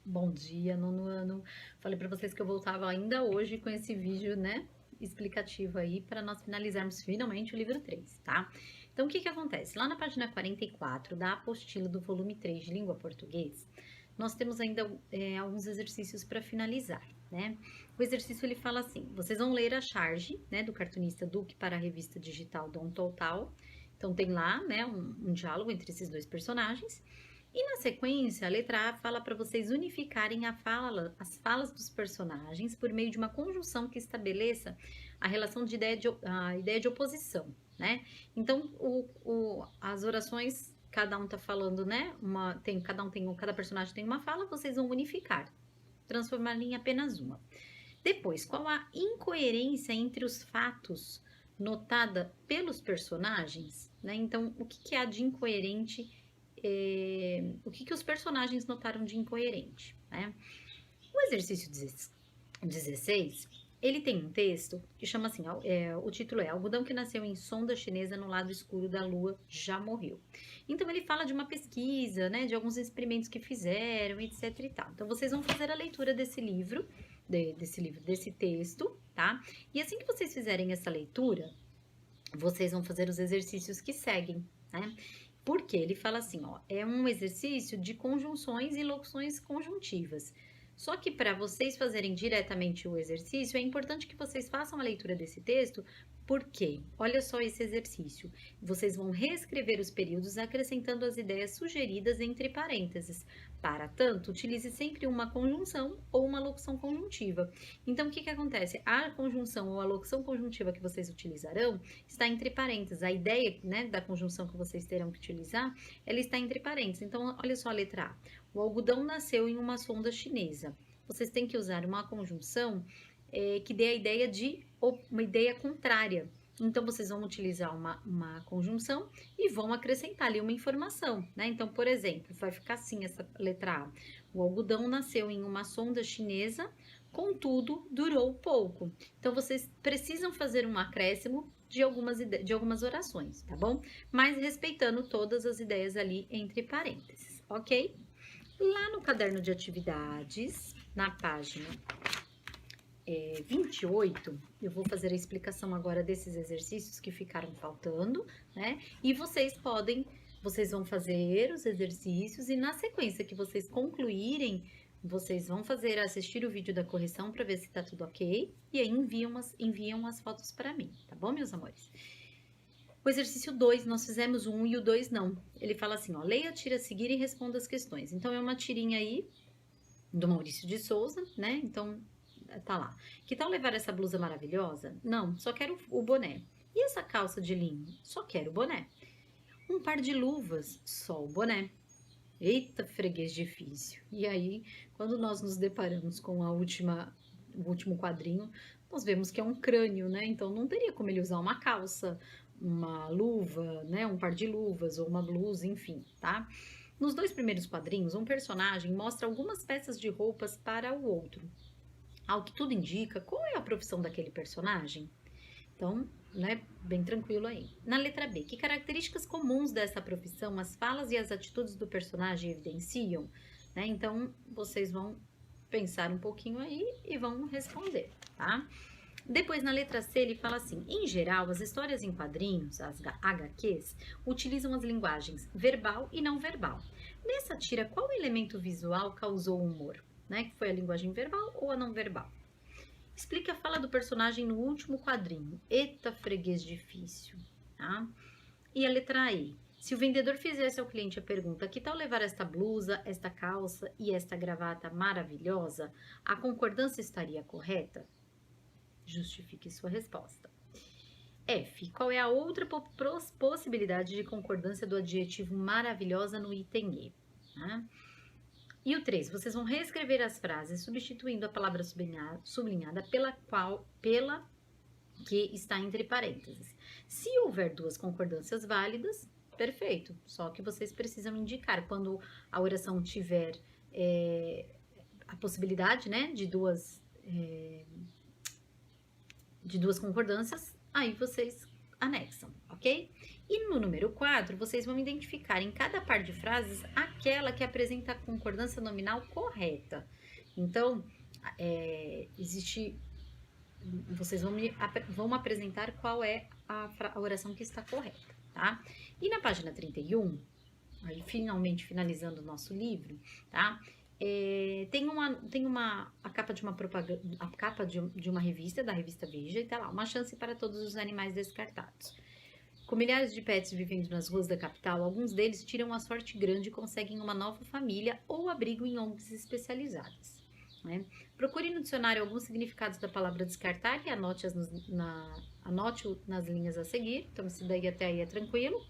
Bom dia, nono ano. Falei para vocês que eu voltava ainda hoje com esse vídeo, né, explicativo aí para nós finalizarmos finalmente o livro 3, tá? Então, o que que acontece? Lá na página 44 da apostila do volume 3 de língua português, nós temos ainda alguns exercícios para finalizar, né? O exercício ele fala assim: vocês vão ler a charge, né, do cartunista Duque para a revista digital Dom Total. Então, tem lá, né, um diálogo entre esses dois personagens. E na sequência, a letra A fala para vocês unificarem as falas dos personagens por meio de uma conjunção que estabeleça a relação de a ideia de oposição, né? Então, as orações, cada um tá falando, né? Cada personagem tem uma fala, vocês vão unificar, transformar em apenas uma. Depois, qual a incoerência entre os fatos notada pelos personagens, né? Então, o que há de incoerente, o que os personagens notaram de incoerente, né? O exercício 16, ele tem um texto que chama assim, o título é Algodão que nasceu em sonda chinesa no lado escuro da lua já morreu. Então ele fala de uma pesquisa, né, de alguns experimentos que fizeram, etc e tal. Então vocês vão fazer a leitura desse livro, desse texto, tá? E assim que vocês fizerem essa leitura, vocês vão fazer os exercícios que seguem, né? Porque ele fala assim, ó, é um exercício de conjunções e locuções conjuntivas. Só que para vocês fazerem diretamente o exercício, é importante que vocês façam a leitura desse texto, porque, olha só esse exercício, vocês vão reescrever os períodos acrescentando as ideias sugeridas entre parênteses. Para tanto, utilize sempre uma conjunção ou uma locução conjuntiva. Então, o que acontece? A conjunção ou a locução conjuntiva que vocês utilizarão está entre parênteses. A ideia, né, da conjunção que vocês terão que utilizar, ela está entre parênteses. Então, olha só a letra A. O algodão nasceu em uma sonda chinesa. Vocês têm que usar uma conjunção que dê a ideia de uma ideia contrária. Então, vocês vão utilizar uma conjunção e vão acrescentar ali uma informação, né? Então, por exemplo, vai ficar assim essa letra A. O algodão nasceu em uma sonda chinesa, contudo, durou pouco. Então, vocês precisam fazer um acréscimo de algumas orações, tá bom? Mas respeitando todas as ideias ali entre parênteses, ok? Lá no caderno de atividades, na página 28, eu vou fazer a explicação agora desses exercícios que ficaram faltando, né? E vocês vão fazer os exercícios e na sequência que vocês concluírem, vocês vão assistir o vídeo da correção para ver se tá tudo ok e aí enviam as fotos para mim, tá bom, meus amores? O exercício 2, nós fizemos o 1 e o 2 não. Ele fala assim, ó, leia a tira a seguir e responda as questões. Então, é uma tirinha aí do Maurício de Souza, né? Então, tá lá. Que tal levar essa blusa maravilhosa? Não, só quero o boné. E essa calça de linho? Só quero o boné. Um par de luvas? Só o boné. Eita, freguês difícil. E aí, quando nós nos deparamos com o último quadrinho, nós vemos que é um crânio, né? Então, não teria como ele usar uma calça, uma luva, né? Um par de luvas ou uma blusa, enfim, tá? Nos dois primeiros quadrinhos, um personagem mostra algumas peças de roupas para o outro. Ao que tudo indica, qual é a profissão daquele personagem? Então, né, bem tranquilo aí. Na letra B, que características comuns dessa profissão as falas e as atitudes do personagem evidenciam? Né? Então, vocês vão pensar um pouquinho aí e vão responder, tá? Depois, na letra C, ele fala assim: em geral, as histórias em quadrinhos, as HQs, utilizam as linguagens verbal e não verbal. Nessa tira, qual elemento visual causou humor? Né? Que foi a linguagem verbal ou a não verbal? Explique a fala do personagem no último quadrinho. Eita, freguês difícil, tá? E a letra E. Se o vendedor fizesse ao cliente a pergunta: que tal levar esta blusa, esta calça e esta gravata maravilhosa? A concordância estaria correta? Justifique sua resposta. F. Qual é a outra possibilidade de concordância do adjetivo maravilhosa no item E? Né? E o 3. Vocês vão reescrever as frases substituindo a palavra sublinhada pela que está entre parênteses. Se houver duas concordâncias válidas, perfeito. Só que vocês precisam indicar quando a oração tiver a possibilidade, né, de duas concordâncias, aí vocês anexam, ok? E no número 4, vocês vão identificar em cada par de frases aquela que apresenta a concordância nominal correta. Então, vocês vão apresentar qual é a oração que está correta, tá? E na página 31, aí finalmente finalizando o nosso livro, tá? Tem a capa de uma propaganda, a capa de uma revista, da revista Veja, e tá lá, uma chance para todos os animais descartados. Com milhares de pets vivendo nas ruas da capital, alguns deles tiram a sorte grande e conseguem uma nova família ou abrigo em ONGs especializadas. Né? Procure no dicionário alguns significados da palavra descartar e anote-o nas linhas a seguir. Então, isso daí até aí é tranquilo.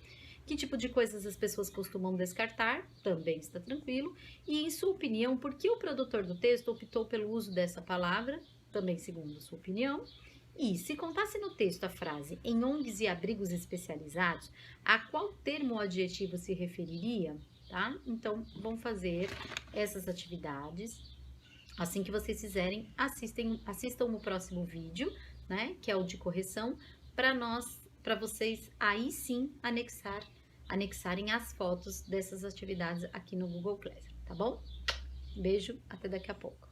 Que tipo de coisas as pessoas costumam descartar? Também está tranquilo. E, em sua opinião, por que o produtor do texto optou pelo uso dessa palavra? Também segundo sua opinião. E, se contasse no texto a frase em ONGs e abrigos especializados, a qual termo ou adjetivo se referiria? Tá? Então, vão fazer essas atividades. Assim que vocês fizerem, assistam o próximo vídeo, né? Que é o de correção, para vocês aí sim anexarem as fotos dessas atividades aqui no Google Classroom, tá bom? Beijo, até daqui a pouco.